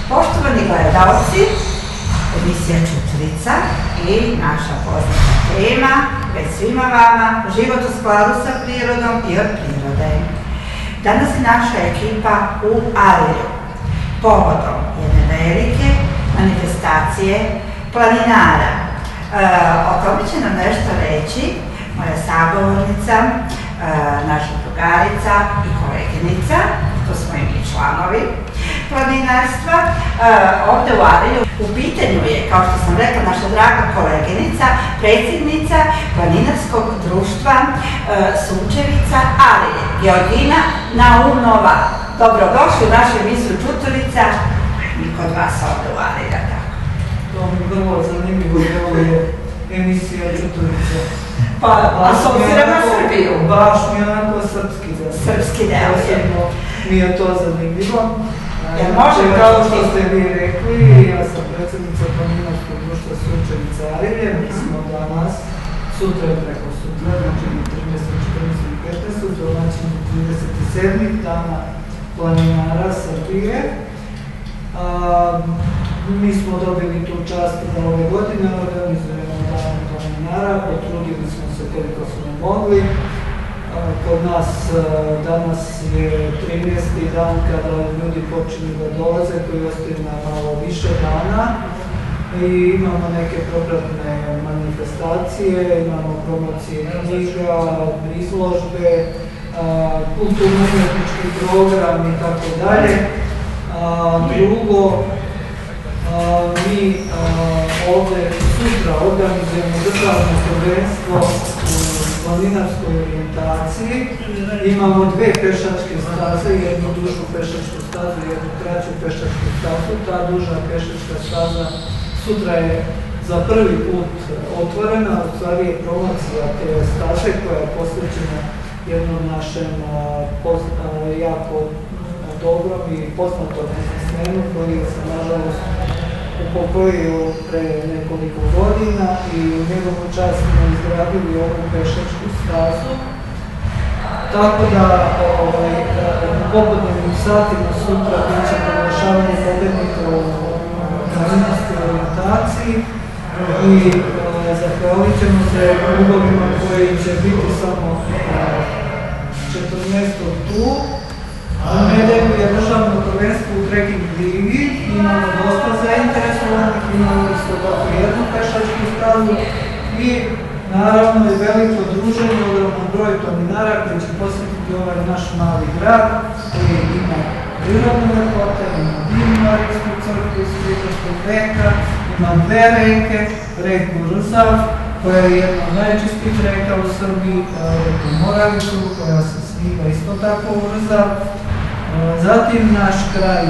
Poštovani gledalci, emisija Čučurica i naša poznata tema, već svima vama, život u skladu sa prirodom i od prirode. Danas je naša ekipa u Arilju, povodom jedne velike manifestacije planinara. O tome će nam nešto reći moja sagovornica, naša drugarica i koleginica, to smo i mi članovi planinarstva, ovde u Arilju. U pitanju je, kao što sam rekla, naša draga koleginica, predsjednica planinarskog društva Sunčevica Arilje, Georgina Naumova. Dobrodošli u našu emisiju Čučurica i kod vas ovde u Arilju. To mi je vrlo zanimljivo da ovo je emisija Čučurica. A s obzirom na Srbiju? Baš mi je onako srpski deo. Srpski deo je. Mi je to zanimljivo. Kao što ste vi rekli, ja sam predsjednica planinarskog društva Sunčevica Arilje. Mi smo danas, sutra i preko sutra, znači 13, 14 i 15, domaćini 37. dana planinara Srbije. Mi smo dobili tu čast da ove godine organizujemo dan planinara, potrudili smo se koliko smo mogli. Kod nas danas je 13. dan kada ljudi počinju da dolaze, koji ostaju na malo više dana i imamo neke propratne manifestacije, imamo promocije knjiga, izložbe, kulturno-umjetnički program i tako dalje. Drugo, mi ovde sutra organizujemo državno prvenstvo u planinarskoj orijentaciji. Imamo dve pešačke staze, jednu dužu pešačku stazu i jednu kraću pešačku stazu. Ta duža pešačka staza sutra je za prvi put otvorena, u stvari je promocija te staze koja je posvećena jednom našem jako dobrom i poznatom biznismenu koji se nažalost upokojio pre nekoliko godina i u njegovu čast smo izgradili ovu pešačku stazu. Tako da u popodnevnim satima sutra bit će proglašavanje pobednika u planinarskoj orijentaciji i zahvalit ćemo se klubovima koji će biti samo 14. tu. U nedelju je državno prvenstvo u trekking ligi, imamo dosta zainteresovanih, imamo isto tako jednu pešačku stazu i naravno i veliko druženje, ogroman broj planinara koji će posjetiti ovaj naš mali grad koji ima prirodne lepote, ima divnu arijsku crkvu iz 13. veka, ima dve reke, reku Rzav koja je jedna od najčistijih reka u Srbiji, reku Moravicu koja se sliva isto tako u Rzav. Zatim naš kraj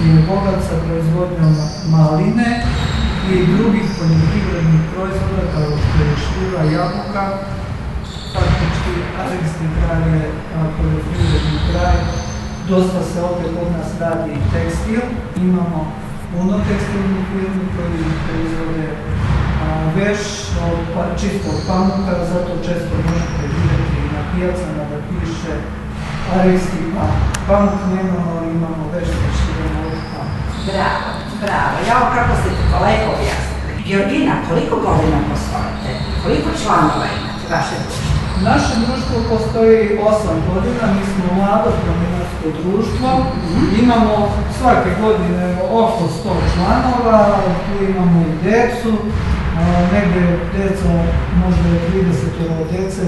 je bogat sa proizvodnjom maline i drugih poljoprivrednih proizvoda kao što je šljiva, jabuka. Faktički arilski kraj je poljoprivredni kraj. Dosta se ovdje kod nas radi tekstil. Imamo puno tekstilnih firmi koji proizvode veš od čistog pamuka, zato često možete vidjeti na pijacama da piše arilski pamuk. Pamuk nemamo, ali imamo već šljiveno od pamuka. Bravo, bravo. Ja ovo kako ste to lepo objasnili. Georgina, koliko godina postojite? Koliko članova imate vaše društvo? Naše društvo postoji 8 godina, mi smo mlado planinarsko društvo. Imamo svake godine oko 100 članova, tu imamo i decu. negdje djeca, možda je 30 djece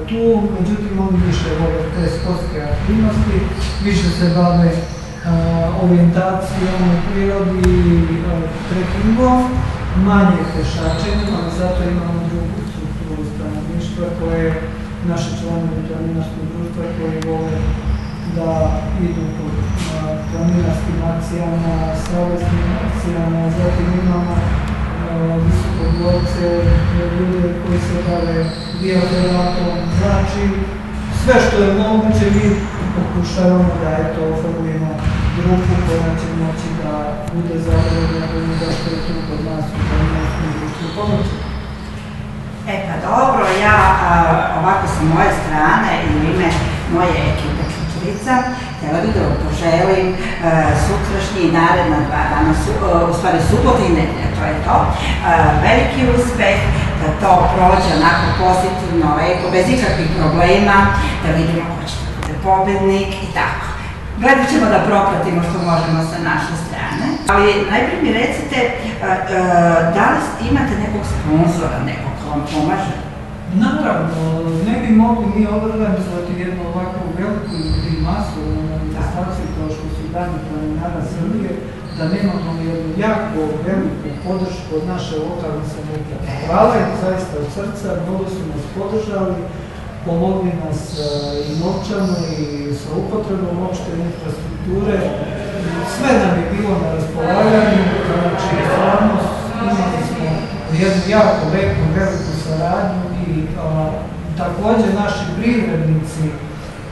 tu, međutim oni više vole te sportske aktivnosti, više se bave orijentacijom u prirodi, trekingom, manje pešačenjem, ali zato imamo drugu strukturu stanovništva koje naše članovi planinarskog društva koji vole da idu po planinarskim akcijama, saveznim akcijama, zatim imamo visokogorce, ljude koji se bave biatleratom, znači sve što je moguće mi pokušavamo da oformimo grupu koja će moći da bude zadovoljna da što je tu kod nas u planinarskom društvu pomoći. E pa dobro, ja ovako sa moje strane i u ime moje ekipe Čučurica htjela bih da vam poželim sutrašnji i naredna 2 dana, u stvari subota i nedjelja, to je to, veliki uspeh, da to prođe onako pozitivno, lepo, bez ikakvih problema, da vidimo ko će da bude pobednik i tako. Gledat ćemo da propratimo što možemo sa naše strane. Ali najprije mi recite, da li imate nekog sponzora, nekog ko vam pomaže? Naravno, ne bi mogli mi organizovati jednu ovakvu veliku i masovnu manifestaciju kao što su Dani planinara Srbije, da nemamo jednu jako veliku podršku od naše lokalne samouprave. Hvala im zaista od srca, mnogo su nas podržali, pomogli nas i novčano i sa upotrebom opšte infrastrukture. Sve nam je bilo na raspolaganju, znači stvarno imali smo jednu jako lepu, veliku saradnju i također naši privrednici,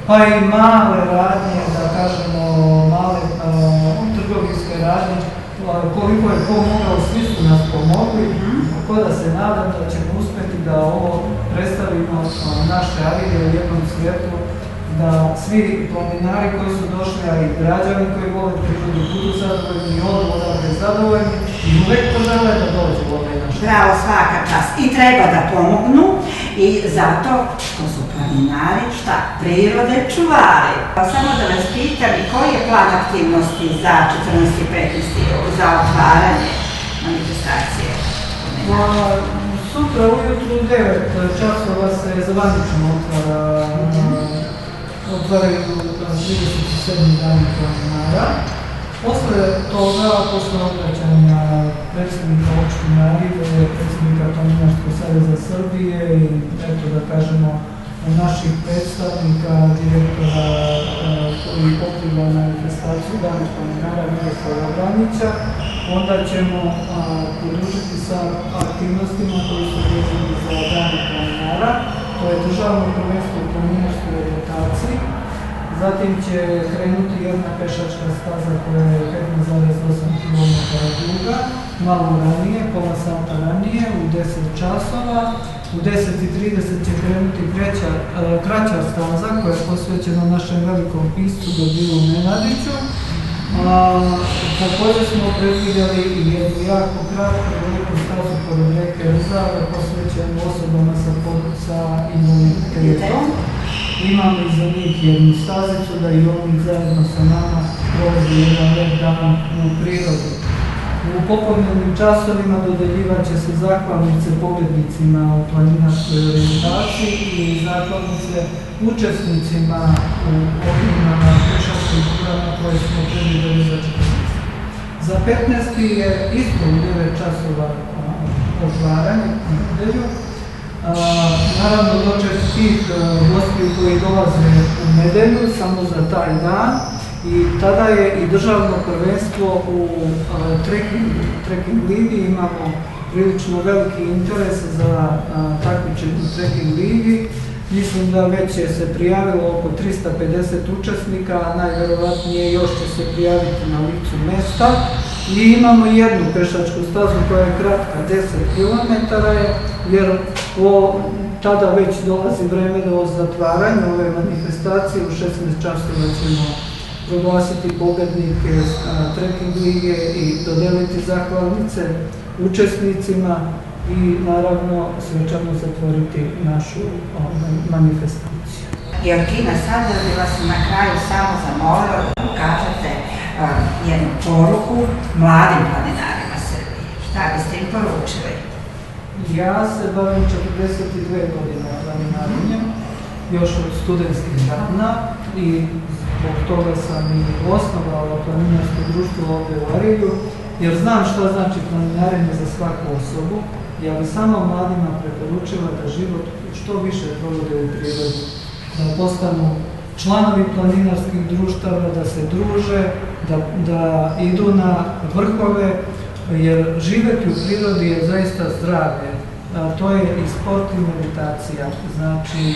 pa i male radnje, da kažemo male trgovinske radnje, koliko je pomogao, svi su nas pomogli, tako da se nadam da ćemo uspjeti da ovo predstavimo naše Arilje u jednom svijetu, da svi planinari koji su došli, a i građani koji vole prirodu budu zadovoljni i odu odavde zadovoljni i uvek požele da dođu u ovaj naš. Bravo, svaka čast. I treba da pomognu i zato što su planinari, šta? Prirode čuvari. Samo da vas pitam, i koji je plan aktivnosti za 14. i 15. za otvaranje manifestacije? Sutra ujutru u 9 časova se zvanično otvaraju 37. dani planinara. Posle toga, posle obraćanja predsjednika opštine Arilje, predsjednika Planinarskog saveza Srbije i eto da kažemo naših predstavnika, direktora koji pokriva manifestaciju Dana planinara Miroslava Branića, onda ćemo podružiti sa aktivnostima koji su vezani za Dane planinara. To je državno prvenstvo u planinarskoj orijentaciji. Zatim će krenuti jedna pešačka staza koja je 15,8 km duga, malo ranije, pola sata ranije, u 10 časova. U 10:30 će krenuti kraća staza koja je posvećena našem velikom piscu Dobilu Nenadiću. Također smo predvidjeli i jednu jako kratku veliku stazu pored reke Rzave posvećenu osobama sa invaliditetom. Imamo i za njih jednu stazicu da i oni zajedno sa nama prolazi jedan lep dan u prirodu. U popodnevnim časovima dodeljivat će se zahvalnice pobjednicima u planinarskoj orijentaciji i zahvalnice učesnicima u ovim pešačkim turama koje smo predvidjeli za 14. Za 15. je isto u 9 časova otvaranje u nedelju. Naravno doček tih gostiju koji dolaze u nedelju samo za taj dan i tada je i državno prvenstvo u trekking ligi. Imamo prilično veliki interes za takmičenje u trekking ligi. Mislim da već je se prijavilo oko 350 učesnika, a najverovatnije još će se prijaviti na licu mesta. I imamo jednu pešačku stazu koja je kratka, 10 km, jer tada već dolazi vreme do zatvaranja ove manifestacije. U 16 časova ćemo proglasiti pobednike trekking lige i dodeliti zahvalnice učesnicima i naravno svečano zatvoriti našu manifestaciju. Georgina, sad bih vas na kraju samo zamolila da pokažete jednu poruku mladim planinarima Srbije. Šta biste im poručili? Ja se bavim 42 godine planinarenjem, još od studentskih dana i zbog toga sam i osnovala planinarsko društvo ovdje u Arilju, jer znam što znači planinarenje za svaku osobu. Ja bi samo mladima preporučila da život što više provode u prirodi, da postanu članovi planinarskih društava, da se druže, da idu na vrhove, jer živjeti u prirodi je zaista zdravlje. To je i sport i meditacija. Znači,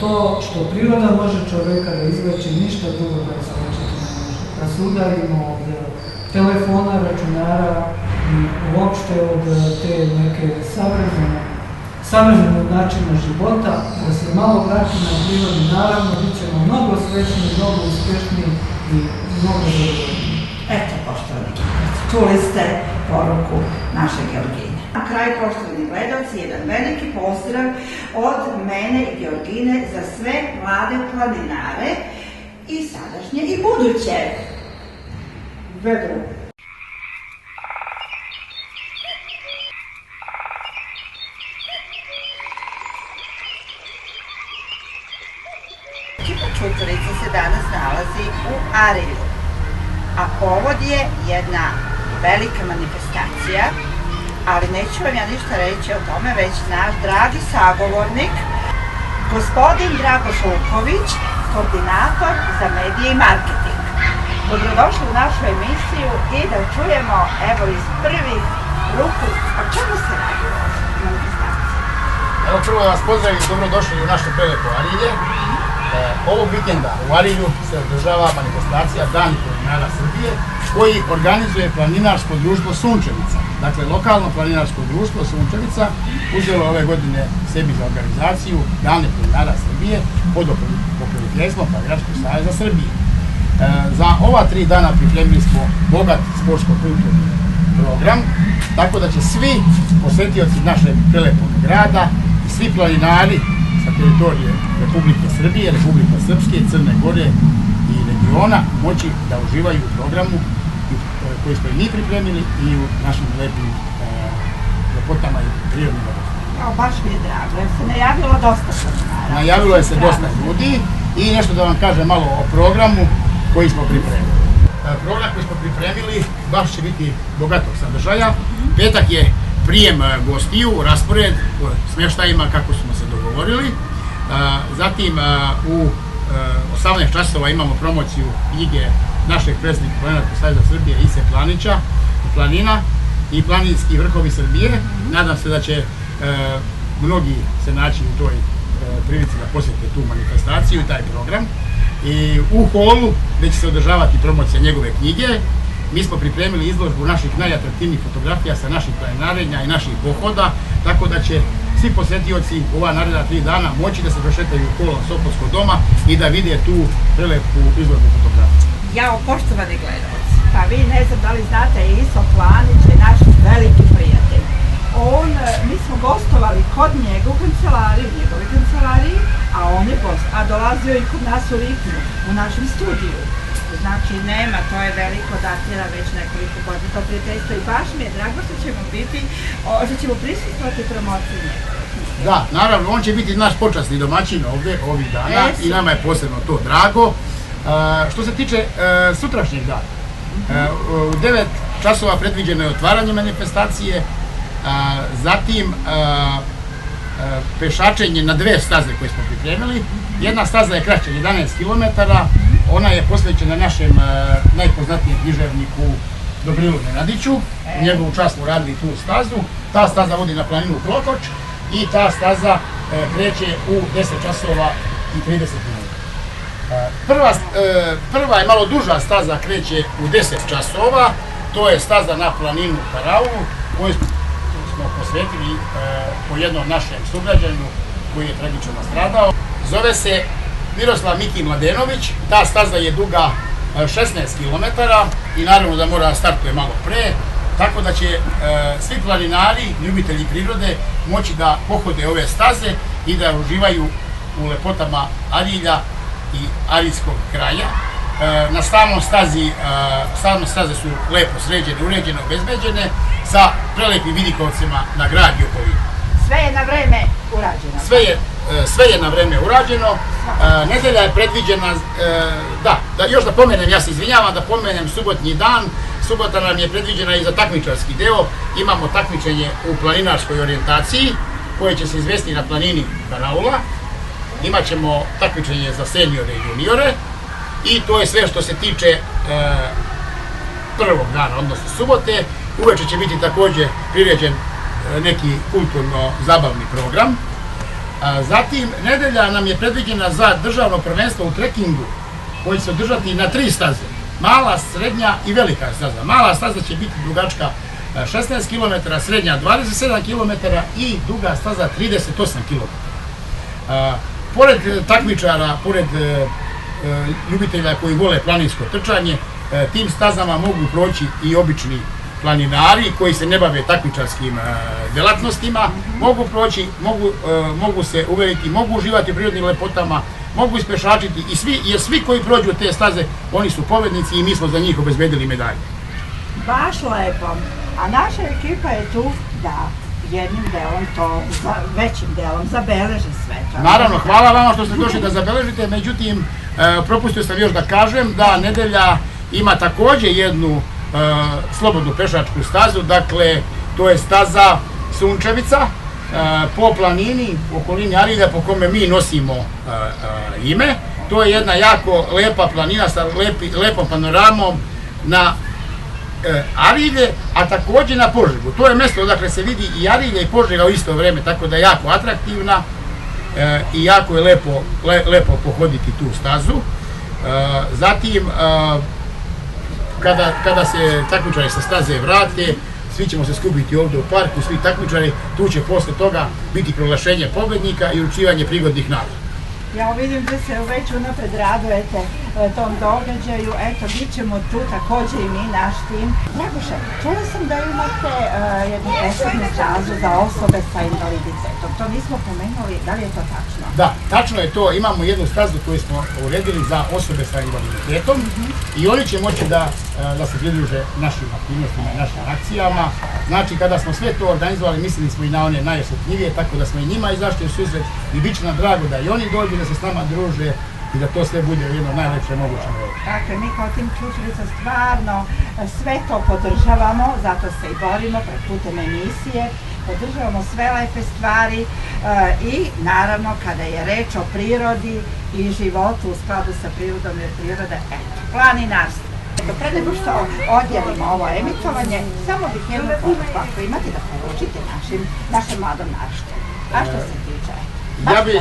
to što priroda može čovjeka da izleči, ništa drugo da izlečiti ne može. Da se udarimo od telefona, računara i uopšte od te neke savremenog načina života, da se malo vrati na prirodu, naravno bit ćemo mnogo srećniji, mnogo uspješniji i mnogo zadovoljniji. Eto, poštovani gledalci, čuli ste poruku naše Georgine. Na kraju, poštovani gledalci, jedan veliki pozdrav od mene i Georgine za sve mlade planinare i sadašnje i buduće. Vedro. Ekipa Čutorica se danas nalazi u Arilju, a povod je jedna velika manifestacija, ali neću vam ja ništa reći o tome, već naš dragi sagovornik, gospodin Dragoš Luković, koordinator za medije i marketing. Dobrodošli u našu emisiju i da čujemo, evo, iz prvih ruku, o čemu se radi u manifestaciji. Evo, prvo vas pozdravim, dobrodošli u naše prelepo Arilje. Ovog vikenda u Arilju se održava manifestacija Dan planinara Srbije, koji organizuje planinarsko društvo Sunčevica. Dakle, lokalno planinarsko društvo Sunčevica uzelo ove godine sebi za organizaciju Dane planinara Srbije pod pokroviteljstvom Planinarskog saveza Srbije. Za ova 3 dana pripremili smo bogat sportsko-kulturni program, tako da će svi posetioci našeg prelepog grada i svi planinari sa teritorije Republike Srbije, Republike Srpske, Crne Gore i regiona moći da uživaju u programu koji smo i mi pripremili i u našim lepim lepotama i prirodnim lepotama. Baš mi je drago, jer se najavilo dosta planinara. Najavilo je se dosta ljudi i nešto da vam kažem malo o programu koji smo pripremili. Program koji smo pripremili baš će biti bogatog sadržaja. Petak je prijem gostiju, raspored po smještajima kako smo se dogovorili. Zatim u 18 časova imamo promociju knjige našeg predsjednika Planinarskog saveza Srbije Ise Planića, Planina i planinski vrhovi Srbije. Nadam se da će mnogi se naći u toj prilici da posjete tu manifestaciju i taj program. I u holu gdje će se održavati promocija njegove knjige, mi smo pripremili izložbu naših najatraktivnijih fotografija sa naših planinarenja i naših pohoda, tako da će svi posjetioci u ova naredna 3 dana moći da se prošetaju kolom Sopotskog doma i da vide tu prelepu izložbu fotografija. Jao, poštovani gledalci, pa vi ne znam da li znate, Iso Planić je naš veliki prijatelj. Mi smo gostovali kod njega u kancelariji, u njegovoj kancelariji, a on je gost, a dolazio i kod nas u Ritmu, u našem studiju. Znači nema, to je veliko, datira već nekoliko godina to prijateljstvo i baš mi je drago što ćemo prisustvovati promociji njegove. Da, naravno, on će biti naš počasni domaćin ovdje ovih dana i nama je posebno to drago. Što se tiče sutrašnjeg dana, u 9 časova predviđeno je otvaranje manifestacije, zatim pešačenje na 2 staze koje smo pripremili. Jedna staza je kraća, 11 km, ona je posvećena našem najpoznatijem književniku Dobrilu Nenadiću. U njegovu čast smo radili tu stazu. Ta staza vodi na planinu Klokoč i ta staza kreće u 10 časova i 30 minuta. Prva je malo duža staza, kreće u 10 časova, to je staza na planinu Karaulu, koju smo posvetili po jednom našem sugrađaninu koji je tragično nastradao. Zove se Miroslav Miki Mladenović, ta staza je duga 16 km i naravno da mora startuje malo pre, tako da će svi planinari, ljubitelji prirode moći da pohode ove staze i da uživaju u lepotama Arilja i arilskog kraja. Na stalnoj stazi su lepo sređene, uređene, obezbeđene. sa prelepim vidikovcima na grad i okolinu. Sve je na vreme urađeno. Sve je na vreme urađeno. Nedelja je predviđena, da još da pomenem, ja se izvinjavam, da pomenem subotnji dan. Subota nam je predviđena i za takmičarski deo. Imamo takmičenje u planinarskoj orijentaciji koje će se izvesti na planini Karaula. Imaćemo takmičenje za seniore i juniore i to je sve što se tiče prvog dana, odnosno subote. Uveče će biti također priređen neki kulturno-zabavni program. Zatim, nedelja nam je predviđena za državno prvenstvo u trekingu koji će se održati na 3 staze. Mala, srednja i velika staza. Mala staza će biti dugačka 16 km, srednja 27 km i duga staza 38 km. Pored takmičara, pored ljubitelja koji vole planinsko trčanje, tim stazama mogu proći i obični planinari koji se ne bave takmičarskim delatnostima, mogu proći, mogu se uveriti, mogu uživati u prirodnim lepotama, mogu ispešačiti jer svi koji prođu te staze, oni su pobednici i mi smo za njih obezbedili medalje. Baš lepo. A naša ekipa je tu da jednim delom to, većim delom zabeleži sve to. Naravno, hvala vama što ste došli da zabeležite, međutim, propustio sam još da kažem da nedelja ima također jednu slobodnu pešačku stazu, dakle, to je staza Sunčevica po planini, okolini Arilja, po kome mi nosimo ime. To je jedna jako lepa planina sa lepom panoramom na Arilje, a također na Požegu. To je mjesto odakle se vidi i Arilje i Požega u isto vrijeme, tako da je jako atraktivna i jako je lepo pohoditi tu stazu. Zatim, kada se takmičari sa staze vrate, svi ćemo se skupiti ovdje u parku, svi takmičari, tu će posle toga biti proglašenje pobednika i uručivanje prigodnih nagrada. Ja vidim da se već unapred radujete tom događaju, eto, bit ćemo tu također i mi, naš tim. Dragoše, čula sam da imate jednu posebnu stazu za osobe sa invaliditetom, to nismo pomenuli, da li je to tačno? Da, tačno je to, imamo jednu stazu koju smo uredili za osobe sa invaliditetom i oni će moći da se pridruže našim aktivnostima i našim akcijama. Znači, kada smo sve to organizovali, mislili smo i na one najosjetljivije, tako da smo i njima izašli u susret i bit će nam drago da i oni dođu, da se s nama druže i da to sve bude u jednom najlepšem mogućem vremenu. Dakle, mi kao tim Čučurica stvarno sve to podržavamo, zato se i borimo putem emisije, podržavamo sve lepe stvari i naravno kada je reč o prirodi i životu u skladu sa prirodom jer priroda, eto, planinarstvo. Pre nego što odjelimo ovo emitovanje, samo bih jednu poruku, ako imate da poručite našem mladom naraštaju. A što se tiče?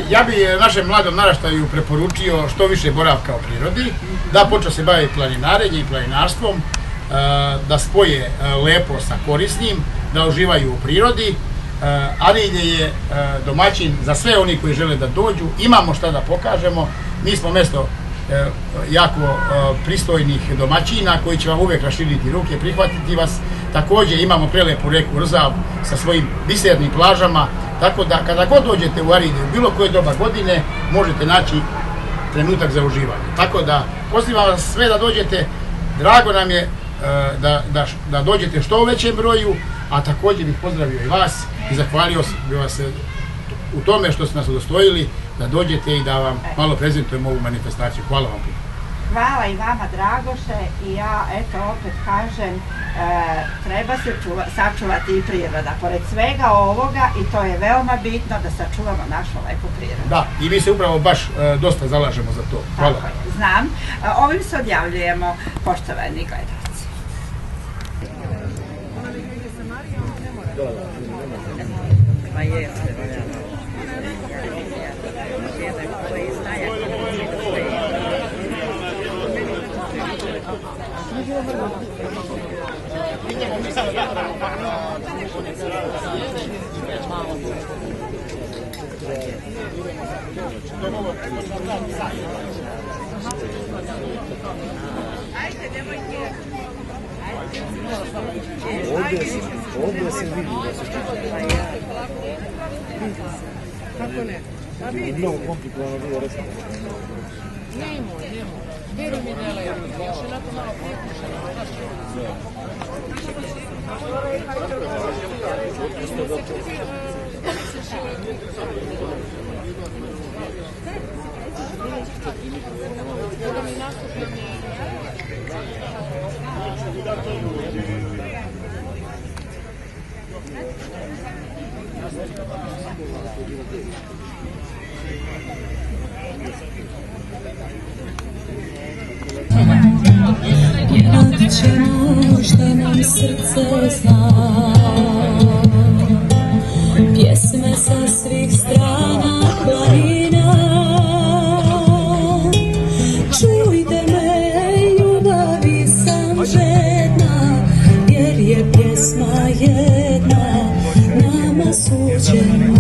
Ja bi našem mladom naraštaju preporučio što više boravka u prirodi, da počne se baviti planinarenjem i planinarstvom, da spoje lepo sa korisnim, da uživaju u prirodi. Arilje je domaćin za sve oni koji žele da dođu, imamo šta da pokažemo, mi smo mjesto jako pristojnih domaćina koji će vam uvijek raširiti ruke, prihvatiti vas. Također imamo prelepu reku Rzav sa svojim bisernim plažama, tako da kada god dođete u Arilje u bilo koje doba godine možete naći trenutak za uživanje. Tako da pozivam vas sve da dođete, drago nam je da dođete što u većem broju, a također bih pozdravio i vas i zahvalio bih vas u tome što ste nas udostojili da dođete i da vam malo prezentujemo ovu manifestaciju. Hvala vam. Hvala i vama, Dragoše, i ja eto opet kažem, treba se sačuvati i priroda. Pored svega ovoga, i to je veoma bitno da sačuvamo našu lepu prirodu. Da, i mi se upravo baš dosta zalažemo za to. Hvala. Tako je, znam. Ovim se odjavljujemo, poštovani gledalci. Ovdje se vidi da se čeka. Kako ne? Mnogo komplikovano bilo recimo. Nemoj. Veruj mi da je lepo. Još onako malo prekušeno. Jednog ćemo što nam srce zna, pjesme sa svih strana planina. Čujte me, ljubavi sam žedna, jer je pjesma jedna nama suđena.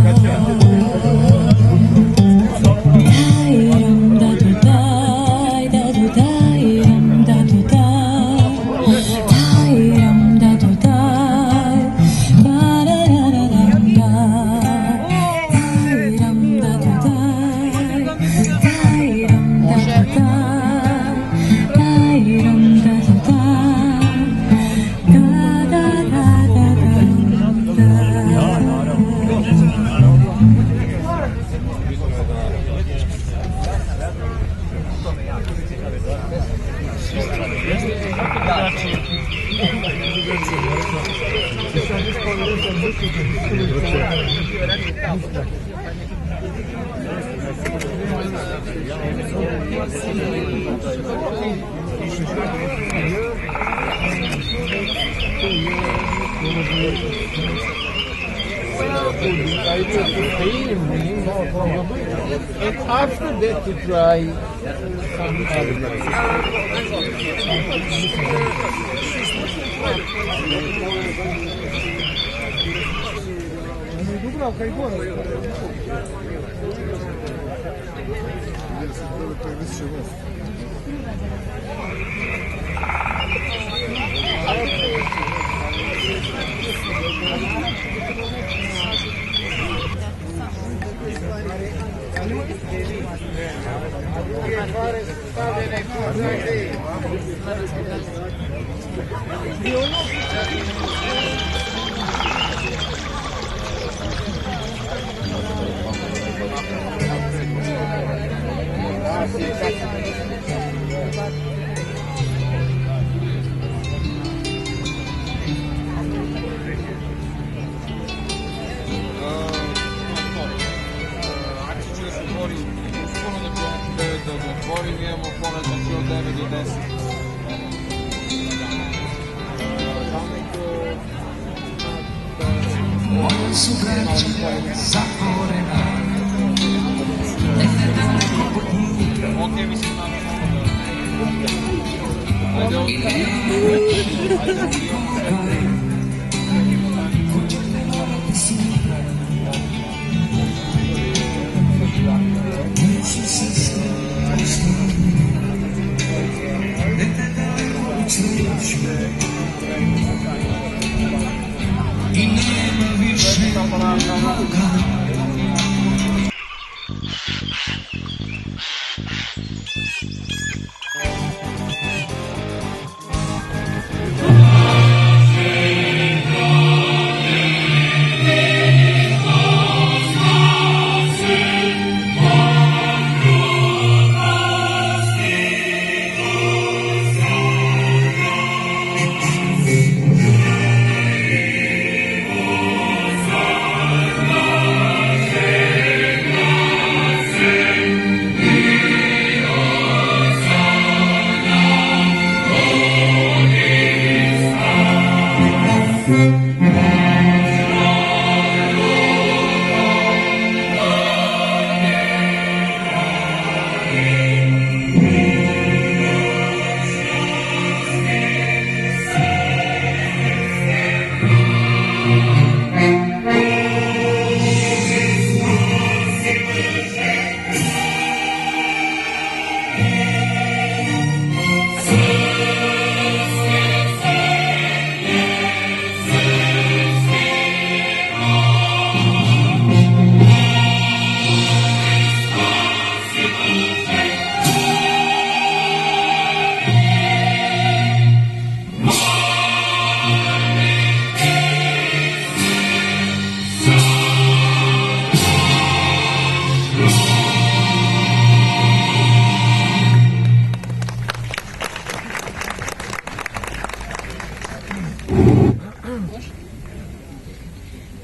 And after that to try some other Dubravka i Bora. Imamo pogled znači od 9 do 10. Moje su braće zatvorena. Ok, mislim ajde I nema više Boga.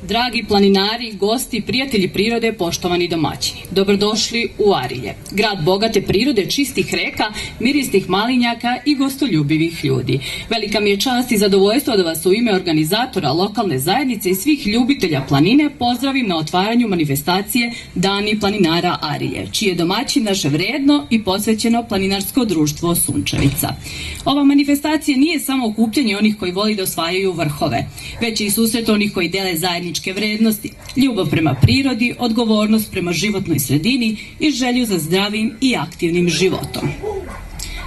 Dragi planinari, gosti, prijatelji prirode, poštovani domaćini, dobrodošli u Arilje, grad bogate prirode, čistih reka, mirisnih malinjaka i gostoljubivih ljudi. Velika mi je čast i zadovoljstvo da vas u ime organizatora lokalne zajednice i svih ljubitelja planine pozdravim na otvaranju manifestacije Dani planinara Arilje, čiji je domaćin naše vredno i posvećeno planinarsko društvo Sunčevica. Ova manifestacija nije samo okupljanje onih koji voli da osvajaju vrhove, već i susret onih koji dele zajedničke vrednosti, ljubav prema prirodi, odgovornost prema životnoj sredini i želju za zdravim i aktivnim životom.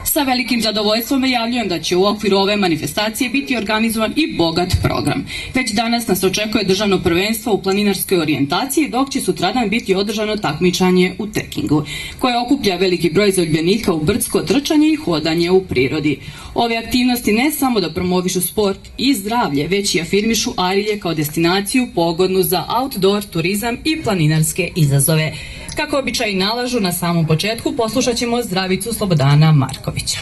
Sa velikim zadovoljstvom najavljujem da će u okviru ove manifestacije biti organizovan i bogat program. Već danas nas očekuje državno prvenstvo u planinarskoj orijentaciji, dok će sutradan biti održano takmičenje u trekingu, koje okuplja veliki broj zaljubljenika u brdsko trčanje i hodanje u prirodi. Ove aktivnosti ne samo da promovišu sport i zdravlje, već i afirmišu Arilje kao destinaciju pogodnu za outdoor turizam i planinarske izazove. Kako običaji nalažu, na samom početku poslušat ćemo zdravicu Slobodana Markovića.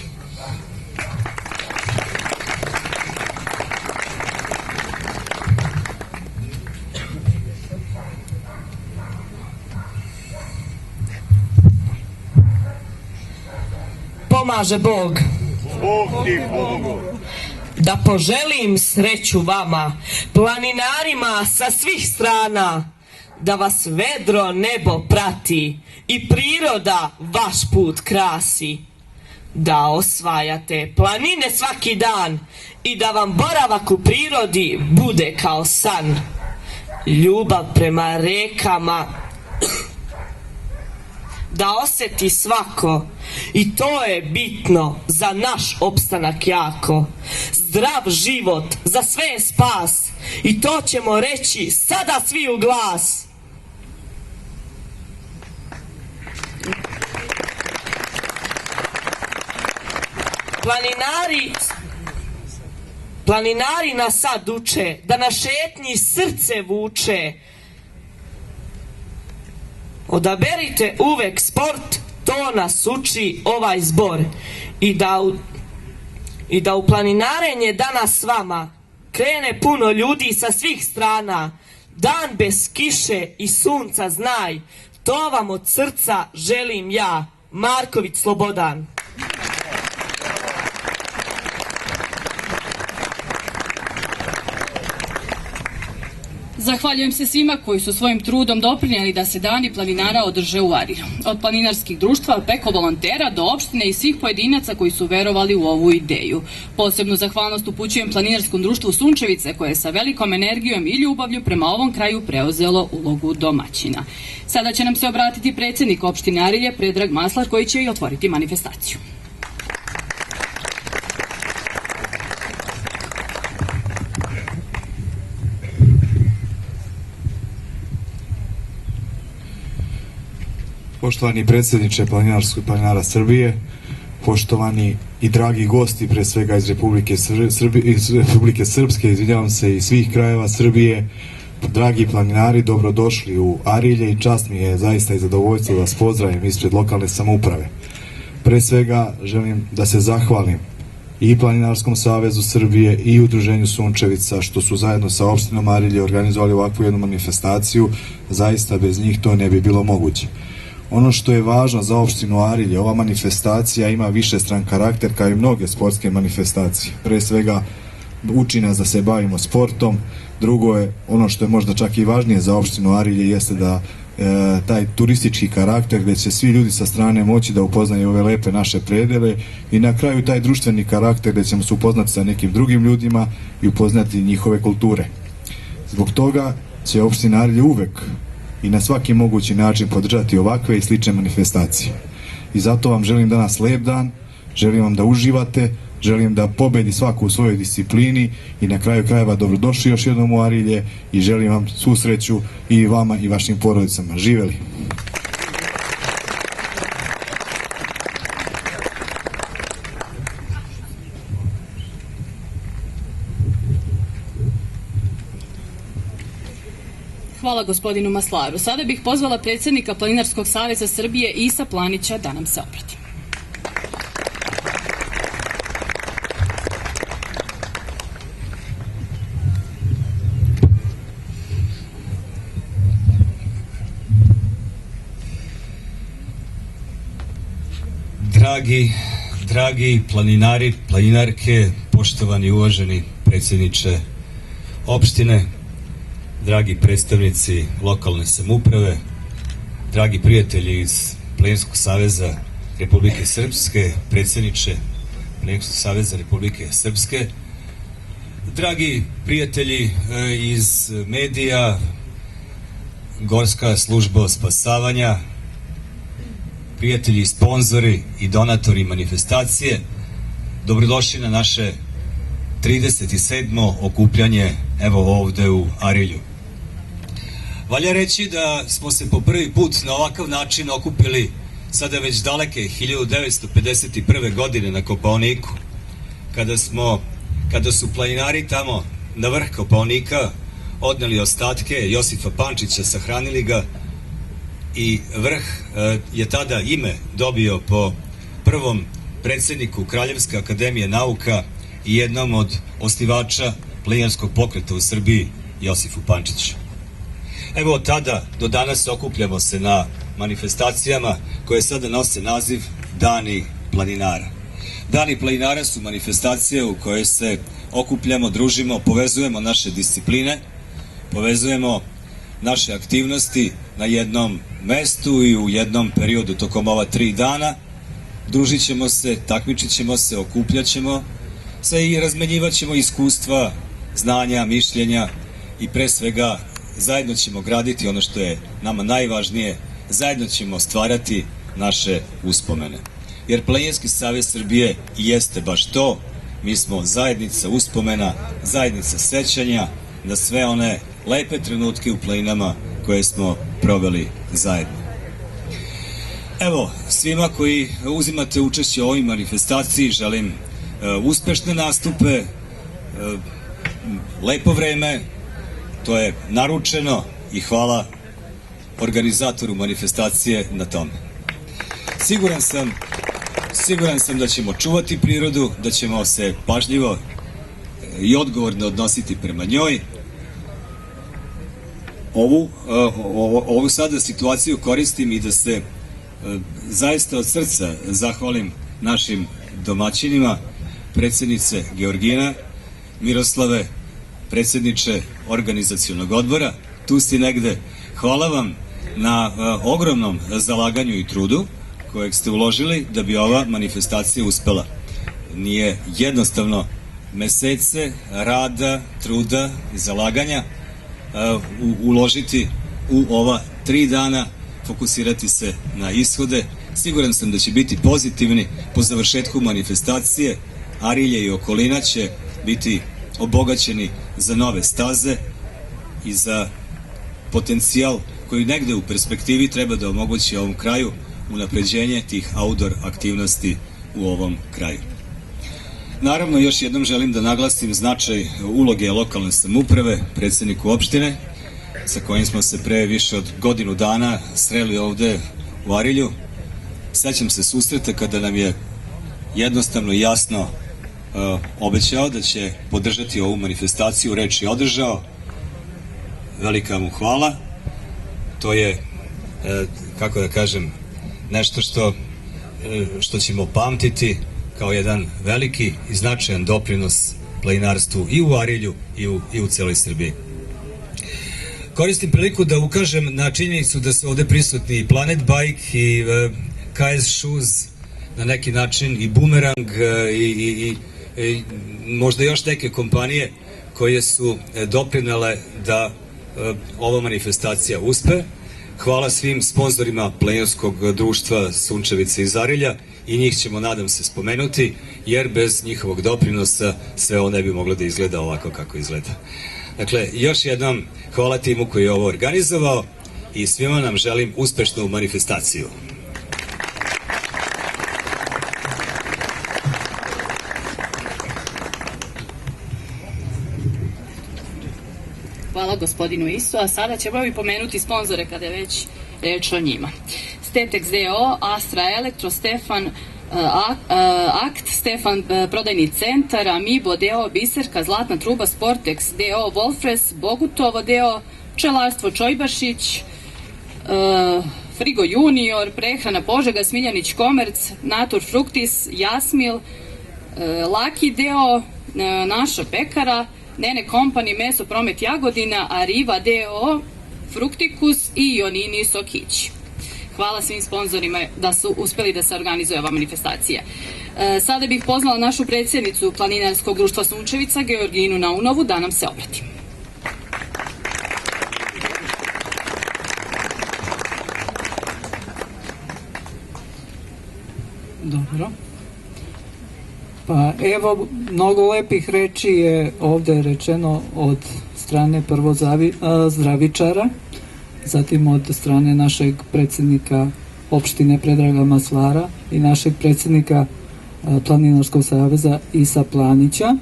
Pomaže Bog. Bog ti pomogu. Da poželim sreću vama, planinarima sa svih strana, da vas vedro nebo prati i priroda vaš put krasi, da osvajate planine svaki dan i da vam boravak u prirodi bude kao san. Ljubav prema rekama da osjeti svako, i to je bitno za naš opstanak jako. Zdrav život za sve je spas, i to ćemo reći sada svi u glas. Planinari nas sad uče da na šetnji srce vuče. Odaberite uvek sport, to nas uči ovaj zbor. I da u planinarenje danas s vama krene puno ljudi sa svih strana. Dan bez kiše i sunca znaj, to vam od srca želim ja, Marković Slobodan. Zahvaljujem se svima koji su svojim trudom doprinijeli da se Dani planinara održe u Arilju. Od planinarskih društva preko volontera do opštine i svih pojedinaca koji su verovali u ovu ideju. Posebnu zahvalnost upućujem planinarskom društvu Sunčevice, koje je sa velikom energijom i ljubavlju prema ovom kraju preuzelo ulogu domaćina. Sada će nam se obratiti predsjednik opštine Arilje, Predrag Maslar, koji će i otvoriti manifestaciju. Poštovani predsjedniče planinara Srbije, poštovani i dragi gosti, pre svega iz Republike Srpske, izvinjavam se, i svih krajeva Srbije, dragi planinari, dobrodošli u Arilje i čast mi je zaista i zadovoljstvo da vas pozdravim ispred lokalne samouprave. Pre svega želim da se zahvalim i Planinarskom savezu Srbije i Udruženju Sunčevica što su zajedno sa opštinom Arilje organizovali ovakvu jednu manifestaciju. Zaista bez njih to ne bi bilo moguće. Ono što je važno za opštinu Arilje, ova manifestacija ima višestran karakter kao i mnoge sportske manifestacije. Pre svega uči nas da se bavimo sportom, drugo je ono što je možda čak i važnije za opštinu Arilje jeste da taj turistički karakter gdje će svi ljudi sa strane moći da upoznaju ove lepe naše predele i na kraju taj društveni karakter gdje ćemo se upoznati sa nekim drugim ljudima i upoznati njihove kulture. Zbog toga će opština Arilje uvek i na svaki mogući način podržati ovakve i slične manifestacije. I zato vam želim danas lep dan, želim vam da uživate, želim da pobedi svako u svojoj disciplini i na kraju krajeva dobrodošli još jednom u Arilje i želim vam svu sreću i vama i vašim porodicama. Živeli! Hvala gospodinu Maslaru. Sada bih pozvala predsjednika Planinarskog saveza Srbije Isa Planića da nam se obrati. Dragi planinari, planinarke, poštovani i uvaženi predsjedniče opštine, dragi predstavnici lokalne samouprave, dragi prijatelji iz Planinarskog saveza Republike Srpske, predsjedniče Planinarskog saveza Republike Srpske, dragi prijatelji iz medija, Gorska služba spasavanja, prijatelji, sponzori i donatori manifestacije, dobrodošli na naše 37. okupljanje evo ovde u Arilju. Valja reći da smo se po prvi put na ovakav način okupili sada već daleke 1951. godine na Kopaoniku, kada su planinari tamo na vrh Kopaonika odneli ostatke Josipa Pančića, sahranili ga i vrh je tada ime dobio po prvom predsjedniku Kraljevske akademije nauka i jednom od osnivača planinarskog pokreta u Srbiji, Josifu Pančiću. Evo od tada do danas okupljamo se na manifestacijama koje sada nose naziv Dani planinara. Dani planinara su manifestacije u kojoj se okupljamo, družimo, povezujemo naše discipline, povezujemo naše aktivnosti na jednom mestu i u jednom periodu tokom ova 3 dana. Družit ćemo se, takmičit ćemo se, okupljat ćemo se i razmenjivat ćemo iskustva, znanja, mišljenja i pre svega zajedno ćemo graditi ono što je nama najvažnije, zajedno ćemo stvarati naše uspomene. Jer Planinarski savez Srbije jeste baš to, mi smo zajednica uspomena, zajednica sećanja na sve one lepe trenutke u planinama koje smo proveli zajedno. Evo, svima koji uzimate učešće u ovoj manifestaciji želim uspešne nastupe, lepo vreme, to je naručeno i hvala organizatoru manifestacije na tome. Siguran sam da ćemo čuvati prirodu, da ćemo se pažljivo i odgovorno odnositi prema njoj. Ovu sada situaciju koristim i da se zaista od srca zahvalim našim domaćinima, predsjednice Georgina, Miroslave, predsjedniče organizacionog odbora, tu si negde. Hvala vam na ogromnom zalaganju i trudu kojeg ste uložili da bi ova manifestacija uspela. Nije jednostavno mesece rada, truda i zalaganja uložiti u ova 3 dana, fokusirati se na ishode. Siguran sam da će biti pozitivni. Po završetku manifestacije Arilje i okolina će biti obogaćeni za nove staze i za potencijal koji negde u perspektivi treba da omogući ovom kraju unapređenje tih outdoor aktivnosti u ovom kraju. Naravno, još jednom želim da naglasim značaj uloge lokalne samouprave, predsjedniku opštine, sa kojim smo se pre više od godinu dana sreli ovde u Arilju. Sećam se susreta kada nam je jednostavno i jasno obećao da će podržati ovu manifestaciju, reč je održao. Velika mu hvala. To je, kako da kažem, nešto što ćemo pamtiti kao jedan veliki i značajan doprinos planinarstvu i u Arilju i u celoj Srbiji. Koristim priliku da ukažem na činjenicu da su ovde prisutni i Planet Bike i KS Shoes, na neki način i Boomerang i možda još neke kompanije koje su doprinele da ova manifestacija uspe. Hvala svim sponzorima Planinarskog društva Sunčevice iz Arilja i njih ćemo, nadam se, spomenuti, jer bez njihovog doprinosa sve ovo ne bi moglo da izgleda ovako kako izgleda. Dakle, još jednom hvala timu koji je ovo organizovao i svima nam želim uspešnu manifestaciju. Hvala gospodinu Isu, a sada ćemo i pomenuti sponzore kada je već reč o njima. Stetex DO, Astra Elektro, Stefan Akt, Stefan prodajni centar, Amibo DO, Biserka, Zlatna truba, Sportex DO, Wolfres, Bogutovo DO, Pčelarstvo Čojbašić, Frigo Junior, Prehrana Požega, Smiljanić Komerc, Natur Fruktis, Jasmil, Laki Deo, Naša pekara, Nene Kompani, Meso Promet Jagodina, Ariva Deo, Fruktikus i Jonini Sokić. Hvala svim sponzorima da su uspeli da se organizuje ova manifestacija. Sada bih pozvala našu predsjednicu Planinarskog društva Sunčevica, Georginu Naunovu, da nam se obrati. Dobro. Pa evo, mnogo lepih reči je ovde rečeno od strane prvo zdravičara, zatim od strane našeg predsjednika opštine Predraga Maslara i našeg predsjednika Planinarskog saveza Isa Planića.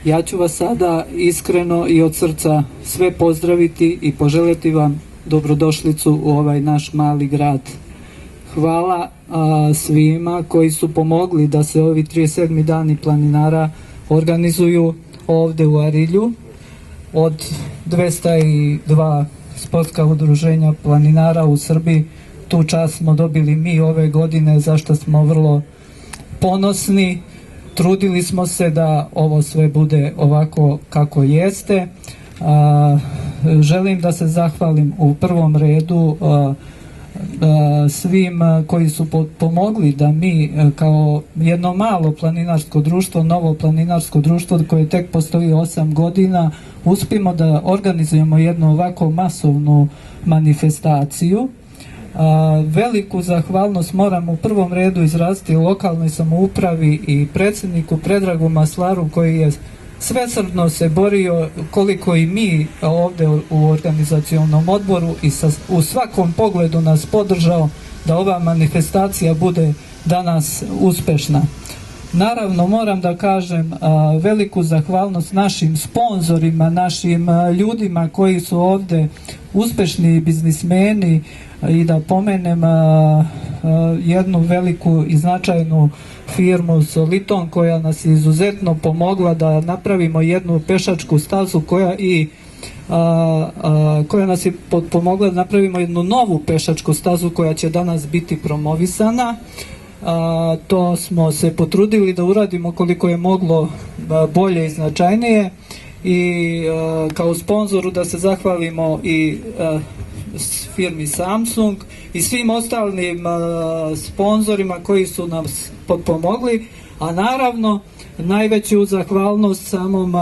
Ja ću vas sada iskreno i od srca sve pozdraviti i poželjeti vam dobrodošlicu u ovaj naš mali grad. Hvala svima koji su pomogli da se ovi 37. dani planinara organizuju ovde u Arilju. Od 202 sportska udruženja planinara u Srbiji, tu čast smo dobili mi ove godine, za što smo vrlo ponosni. Trudili smo se da ovo sve bude ovako kako jeste. Želim da se zahvalim u prvom redu svim koji su pomogli da mi kao jedno malo planinarsko društvo, novo planinarsko društvo koje tek postoji 8 godina, uspimo da organizujemo jednu ovako masovnu manifestaciju. Veliku zahvalnost moram u prvom redu izraziti lokalnoj samoupravi i predsjedniku Predragu Maslaru koji je svesrdno se borio, koliko i mi ovde u organizacionom odboru, i u svakom pogledu nas podržao da ova manifestacija bude danas uspešna. Naravno, moram da kažem veliku zahvalnost našim sponzorima, našim ljudima koji su ovde uspešni biznismeni, i da pomenem jednu veliku i značajnu firmu Soliton koja nas je izuzetno pomogla da napravimo jednu pešačku stazu koja nas je pomogla da napravimo jednu novu pešačku stazu koja će danas biti promovisana. To smo se potrudili da uradimo koliko je moglo bolje i značajnije, i kao sponzoru da se zahvalimo i firmi Samsung i svim ostalim sponzorima koji su nam pomogli, a naravno najveću zahvalnost samom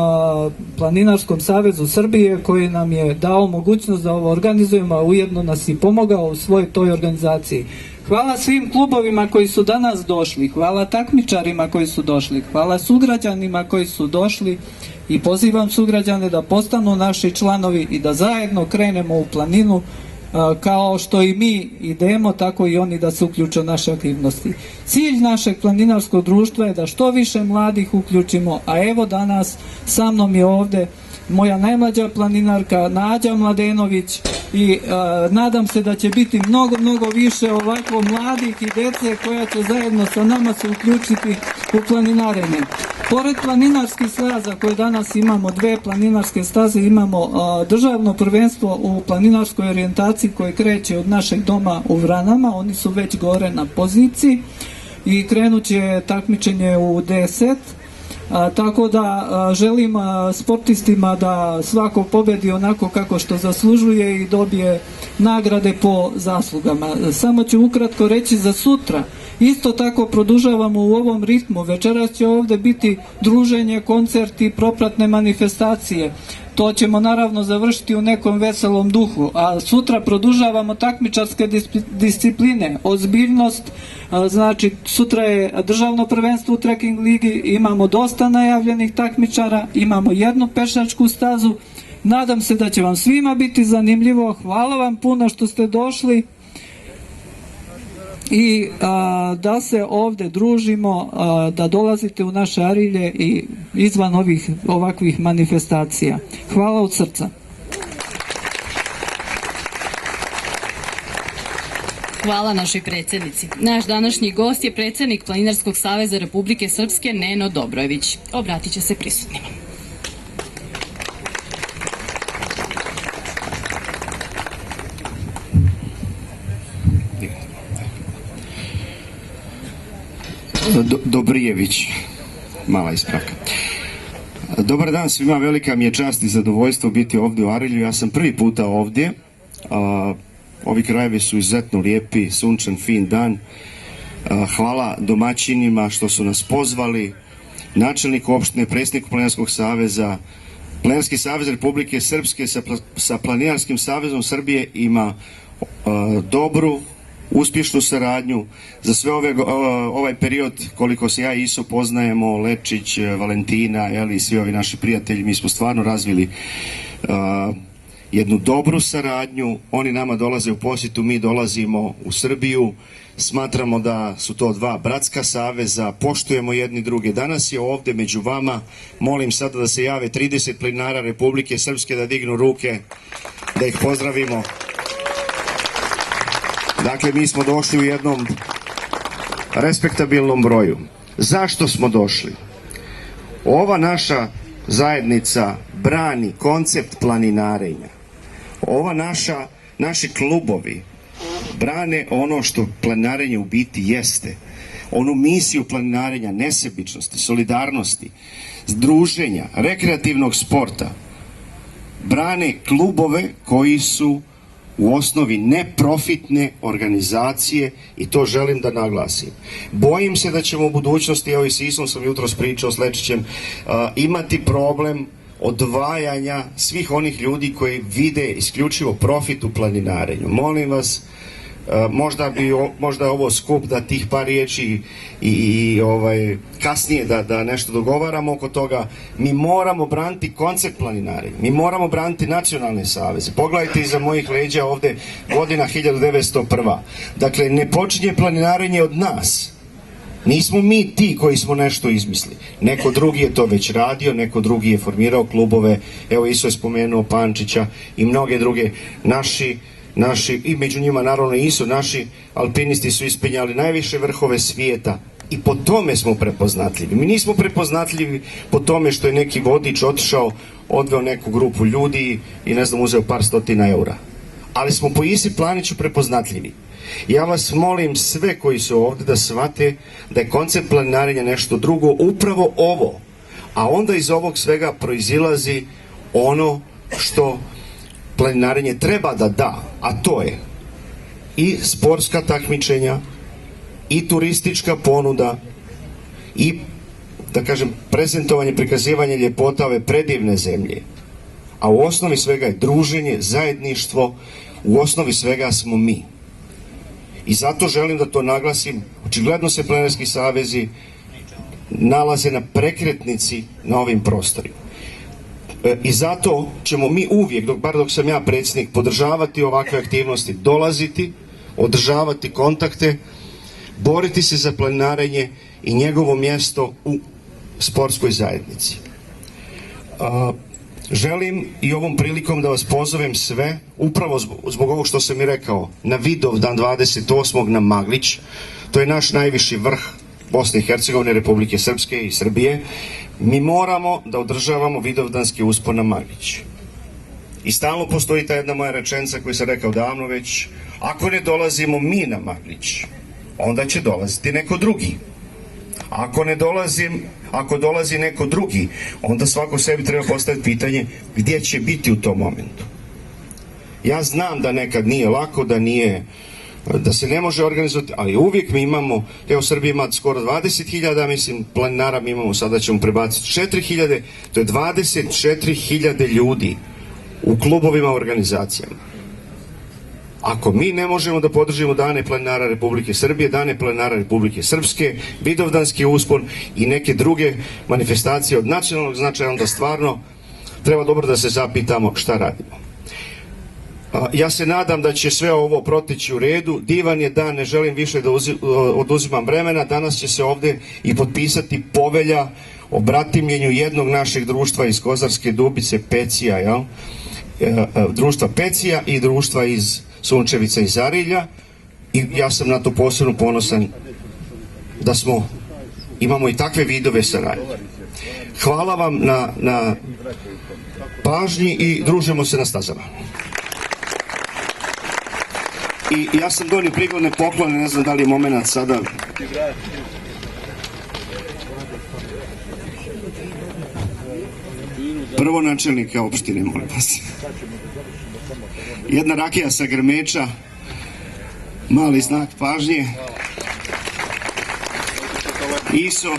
Planinarskom savezu Srbije koji nam je dao mogućnost da ovo organizujemo, a ujedno nas i pomogao u svojoj toj organizaciji. Hvala svim klubovima koji su danas došli, hvala takmičarima koji su došli, hvala sugrađanima koji su došli, i pozivam sugrađane da postanu naši članovi i da zajedno krenemo u planinu, kao što i mi idemo, tako i oni da se uključe u naše aktivnosti. Cilj našeg planinarskog društva je da što više mladih uključimo, a evo danas sa mnom je ovde moja najmlađa planinarka Nađa Mladenović, i nadam se da će biti mnogo, mnogo više ovako mladih i dece koja će zajedno sa nama se uključiti u planinarenje. Pored planinarskih staza koje danas imamo, 2 planinarske staze, imamo državno prvenstvo u planinarskoj orijentaciji koje kreće od našeg doma u Vranama, oni su već gore na poziciji, i krenut će takmičenje u 10. Tako da želim sportistima da svako pobedi onako kako što zaslužuje i dobije nagrade po zaslugama. Samo ću ukratko reći za sutra. Isto tako produžavamo u ovom ritmu. Večeras će ovde biti druženje, koncerti, propratne manifestacije. To ćemo naravno završiti u nekom veselom duhu, a sutra produžavamo takmičarske discipline, ozbiljnost, znači sutra je državno prvenstvo u treking ligi, imamo dosta najavljenih takmičara, imamo jednu pešačku stazu, nadam se da će vam svima biti zanimljivo, hvala vam puno što ste došli, i da se ovde družimo, da dolazite u naše Arilje i izvan ovakvih manifestacija. Hvala od srca. Hvala našoj predsjednici. Naš današnji gost je predsjednik Planinarskog saveza Republike Srpske Neno Dobrojević. Obratit će se prisutnima. Dobrijević, mala ispravka. Dobar dan svima, velika mi je čast i zadovoljstvo biti ovdje u Arilju. Ja sam prvi puta ovdje. Ovi krajevi su izuzetno lijepi, sunčan, fin dan. Hvala domaćinima što su nas pozvali, načelniku opštine, predsjedniku Planinarskog saveza. Planinarski savez Republike Srpske sa Planinarskim savezom Srbije ima dobru, uspješnu saradnju. Za sve ovaj period, koliko se ja i Iso poznajemo, Lečić, Valentina, i svi ovi naši prijatelji, mi smo stvarno razvili jednu dobru saradnju. Oni nama dolaze u posjetu, mi dolazimo u Srbiju. Smatramo da su to dva bratska saveza, poštujemo jedni druge. Danas je ovdje među vama, molim sada da se jave 30 planinara Republike Srpske, da dignu ruke, da ih pozdravimo. Dakle, mi smo došli u jednom respektabilnom broju. Zašto smo došli? Ova naša zajednica brani koncept planinarenja. Naši klubovi brane ono što planinarenje u biti jeste. Onu misiju planinarenja, nesebičnosti, solidarnosti, združenja, rekreativnog sporta. Brane klubove koji su u osnovi neprofitne organizacije i to želim da naglasim. Bojim se da ćemo u budućnosti, evo i s Isom sam jutros pričao s Lečićem, imati problem odvajanja svih onih ljudi koji vide isključivo profit u planinarenju. Molim vas, možda je ovo skup da tih par riječi i kasnije da nešto dogovaramo oko toga. Mi moramo braniti koncept planinarenja, mi moramo braniti nacionalne saveze. Pogledajte iza mojih leđa ovdje godina 1901. Dakle, ne počinje planinarenje od nas. Nismo mi ti koji smo nešto izmislili. Neko drugi je to već radio, neko drugi je formirao klubove, evo Iso je spomenuo Pančića i mnoge druge. Naši, i među njima naravno Iso, naši alpinisti su ispenjali najviše vrhove svijeta i po tome smo prepoznatljivi. Mi nismo prepoznatljivi po tome što je neki vodič otišao, odveo neku grupu ljudi i uzeo par stotina eura. Ali smo po Isi Planiću prepoznatljivi. Ja vas molim sve koji su ovdje da shvate da je koncept planinarenja nešto drugo, upravo ovo. A onda iz ovog svega proizilazi ono što planinarenje treba da da, a to je i sportska takmičenja, i turistička ponuda, i, da kažem, prezentovanje, prikazivanje ljepota ove predivne zemlje. A u osnovi svega je druženje, zajedništvo, u osnovi svega smo mi. I zato želim da to naglasim. Očigledno se planinarski savezi nalaze na prekretnici na ovim prostorima. I zato ćemo mi uvijek, bar dok sam ja predsjednik, podržavati ovakve aktivnosti, dolaziti, održavati kontakte, boriti se za planinarenje i njegovo mjesto u sportskoj zajednici. Želim i ovom prilikom da vas pozovem sve, upravo zbog ovog što sam i rekao, na Vidovdan 28. na Maglić. To je naš najviši vrh Bosne i Hercegovine, Republike Srpske i Srbije. Mi moramo da održavamo Vidovdanski uspon na Maglić. I stalno postoji ta jedna moja rečenica koju sam rekao davno već: ako ne dolazimo mi na Maglić, onda će dolaziti neko drugi. Ako dolazi neko drugi, onda svako sebi treba postaviti pitanje gdje će biti u tom momentu. Ja znam da nekad nije lako, da se ne može organizovati, ali uvijek mi imamo, evo Srbija ima skoro 20.000, mislim, planinara mi imamo, sada ćemo prebaciti 4.000, to je 24.000 ljudi u klubovima, organizacijama. Ako mi ne možemo da podržimo dane planinara Republike Srbije, dane planinara Republike Srpske, Vidovdanski uspon i neke druge manifestacije od nacionalnog značaja, onda stvarno treba dobro da se zapitamo šta radimo. Ja se nadam da će sve ovo proteći u redu. Divan je dan, ne želim više da oduzimam vremena. Danas će se ovdje i potpisati povelja o bratimljenju jednog našeg društva iz Kozarske Dubice, Pecija, društva Pecija i društva iz Sunčevica iz Arilja, i ja sam na to posebno ponosan da imamo i takve vidove saradnje. Hvala vam na pažnji i družimo se na stazama. I ja sam donio prigodne poklone, ne znam da li je moment sada. Prvo načelnika opštine, molim vas. Jedna rakija sa Grmeča, mali znak pažnje. Iso.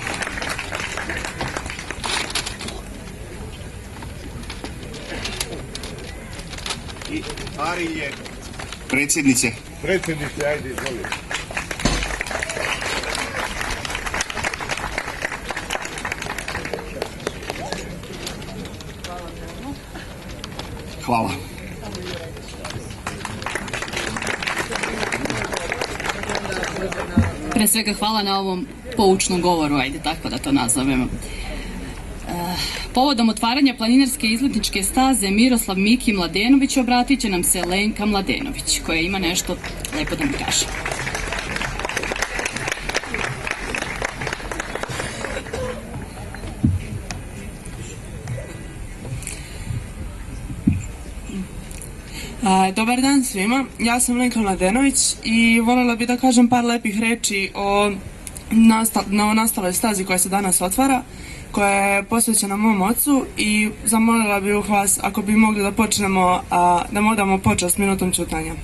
I Arilje. Predsjednice. Predsjednice, ajde, izvolite. Hvala. Pre svega hvala na ovom poučnom govoru, ajde tako da to nazovemo. Povodom otvaranja planinarske izletničke staze Miroslav Miki Mladenović obratit će nam se Lenka Mladenović, koja ima nešto lepo da mi kaže. Dobar dan svima, ja sam Lenka Mladenović i voljela bih da kažem par lepih reči o novonastaloj stazi koja se danas otvara, koja je posvećena mom ocu, i zamolila bih vas ako bi mogli da počnemo, da mu odamo počast minutom ćutanja.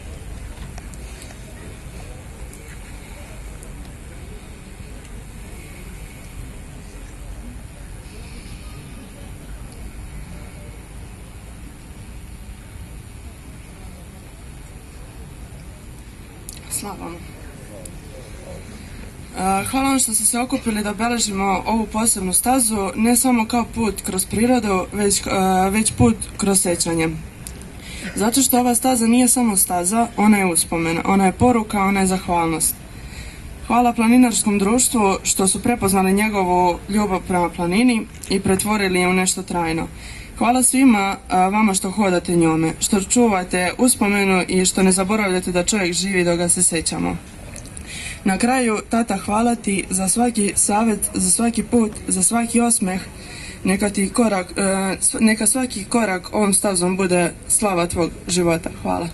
Slava vam. Hvala vam što ste se okupili da obeležimo ovu posebnu stazu, ne samo kao put kroz prirodu, već put kroz sećanje. Zato što ova staza nije samo staza, ona je uspomena, ona je poruka, ona je zahvalnost. Hvala planinarskom društvu što su prepoznali njegovu ljubav prema planini i pretvorili je u nešto trajno. Hvala svima vama što hodate njome, što čuvate uspomenu i što ne zaboravljate da čovjek živi dok ga se sećamo. Na kraju, tata, hvala ti za svaki savjet, za svaki put, za svaki osmeh. Neka svaki korak ovom stazom bude slava tvog života. Hvala.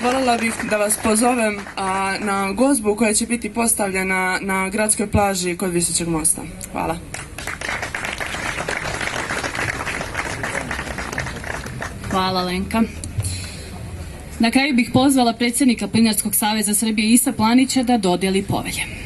Voljela bih da vas pozovem na gozbu koja će biti postavljena na gradskoj plaži kod Visećeg mosta. Hvala. Hvala, Lenka. Na kraju bih pozvala predsjednika Planinarskog saveza Srbije Isa Planića da dodeli povelje.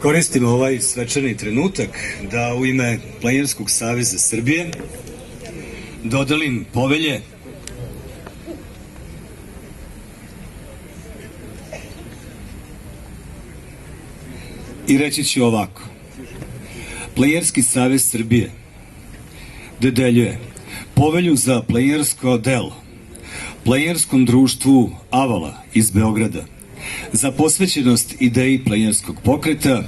Koristimo ovaj svečani trenutak da u ime Planinarskog saveza Srbije dodelim povelje i reći ću ovako. Planinarski savez Srbije dodeljuje povelju za planinarsko delo Planinarskom društvu Avala iz Beograda za posvećenost ideji planinarskog pokreta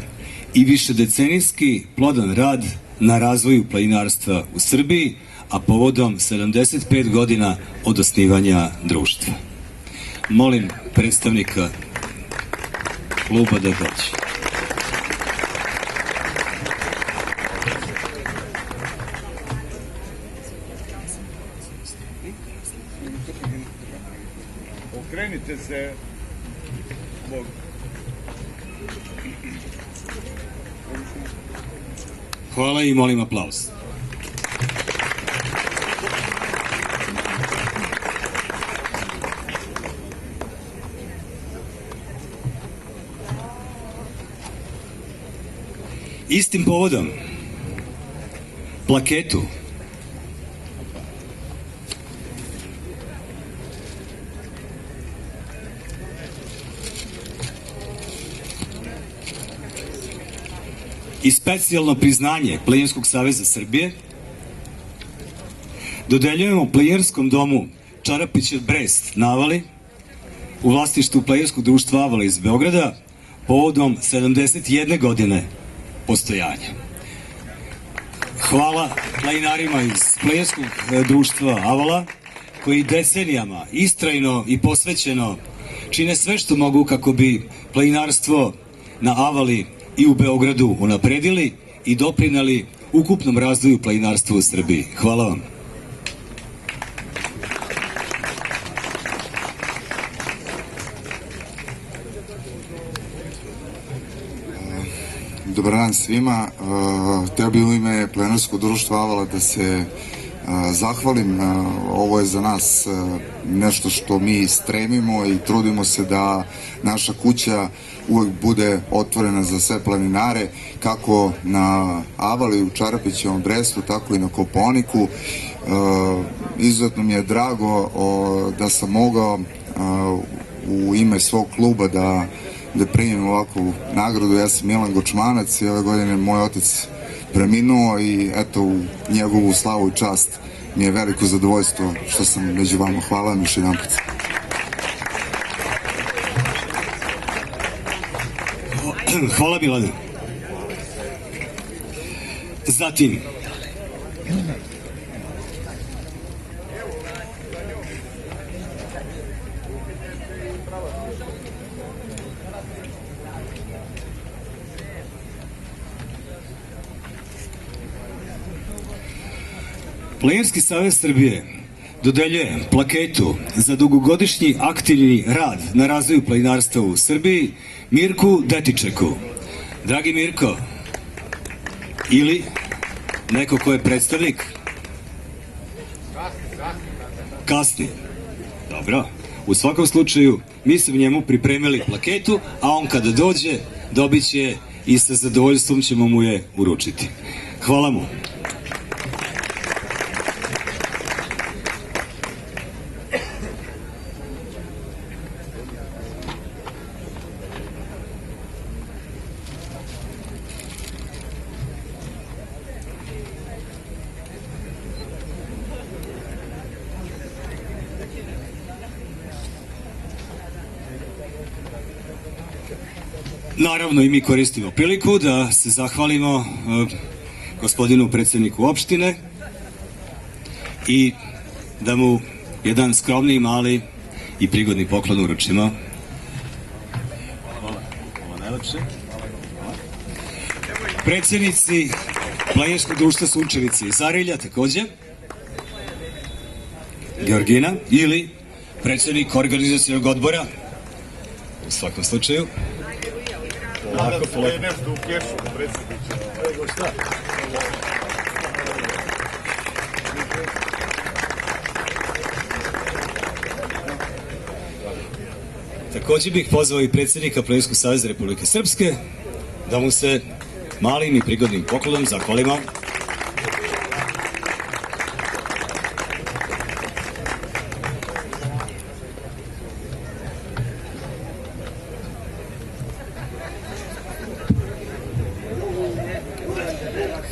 i višedecenijski plodan rad na razvoju planinarstva u Srbiji, a povodom 75 godina od osnivanja društva. Molim predstavnika kluba da dođe. Okrenite se. Hvala i molim aplauz. Istim povodom plaketu i specijalno priznanje Planinarskog saveza Srbije dodeljujemo Planinarskom domu Čarapića Brest na Avali u vlasništvu Planinarskog društva Avala iz Beograda povodom 71 godine postojanja. Hvala planinarima iz Planinarskog društva Avala koji decenijama istrajno i posvećeno čine sve što mogu kako bi planinarstvo na Avali i u Beogradu unapredili i doprineli ukupnom razvoju planinarstva u Srbiji. Hvala vam. Dobar dan svima. Hteo bih u ime Planinarskog društva Avala da se zahvalim. Ovo je za nas nešto što mi stremimo i trudimo se da naša kuća uvek bude otvorena za sve planinare, kako na Avali u Čarapićevom Brestu, tako i na Kopaoniku. Izuzetno mi je drago da sam mogao u ime svog kluba da primim ovakvu nagradu. Ja sam Milan Gočmanac i ove godine moj otac preminuo i eto u njegovu slavu i čast mi je veliko zadovoljstvo što sam među vama. Hvala vam još jedan put. Hvala Milane. Zatim Planinarski savez Srbije dodeljuje plaketu za dugogodišnji aktivni rad na razvoju planinarstva u Srbiji Mirku Detičeku. Dragi Mirko, ili neko ko je predstavnik? Kasni. Dobro. U svakom slučaju, mi smo njemu pripremili plaketu, a on kada dođe, dobit će i sa zadovoljstvom ćemo mu je uručiti. Hvala mu. Naravno i mi koristimo priliku da se zahvalimo gospodinu predsjedniku opštine i da mu jedan skromni, mali i prigodni poklon uručimo. Hvala najlepše. Predsjednici Planinarskog društva Sunčevice iz Arilja takođe, Georgina, ili predsjednik organizacionog odbora, u svakom slučaju. Nadam se da je nešto u kešu, predsjedniče. Nego šta? Takođe bih pozvao i predsjednika Planinarskog saveza Republike Srpske da mu se malim i prigodnim poklonom zahvalimo.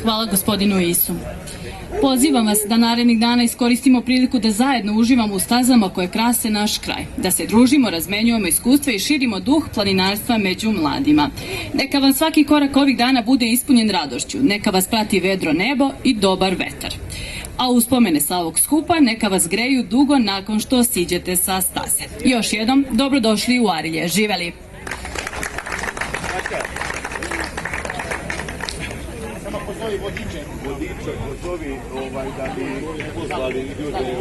Hvala gospodinu Isu. Pozivam vas da narednih dana iskoristimo priliku da zajedno uživamo u stazama koje krase naš kraj, da se družimo, razmenjujemo iskustva i širimo duh planinarstva među mladima. Neka vam svaki korak ovih dana bude ispunjen radošću, neka vas prati vedro nebo i dobar vetar. A uspomene sa ovog skupa neka vas greju dugo nakon što siđete sa staze. Još jednom, dobrodošli u Arilje. Živeli! Vodiče, pozovi da bi pozvali ljude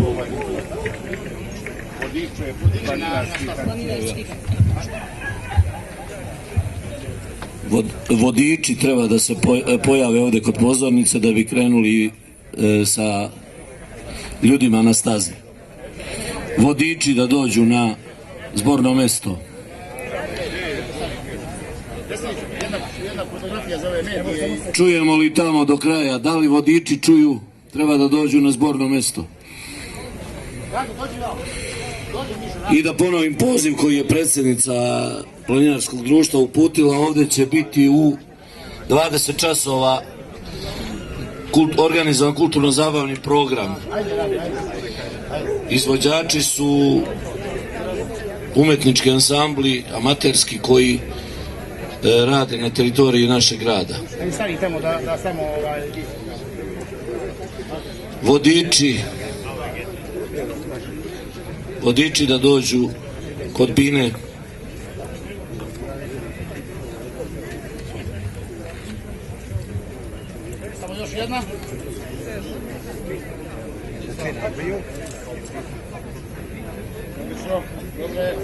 vodiče, planinarski. Vodiči treba da se pojave ovde kod pozornice da bi krenuli sa ljudima na stazi. Vodiči da dođu na zborno mesto. Čujemo li tamo do kraja? Da li vodiči čuju? Treba da dođu na zborno mesto. I da ponovim poziv koji je predsjednica Planinarskog društva uputila, ovde će biti u 20 časova organizovan kulturno-zabavni program. Izvođači su umetnički ansambli, amaterski, koji rade na teritoriji našeg grada. Vodiči da dođu kod bine. Samo još jedna. Dobre.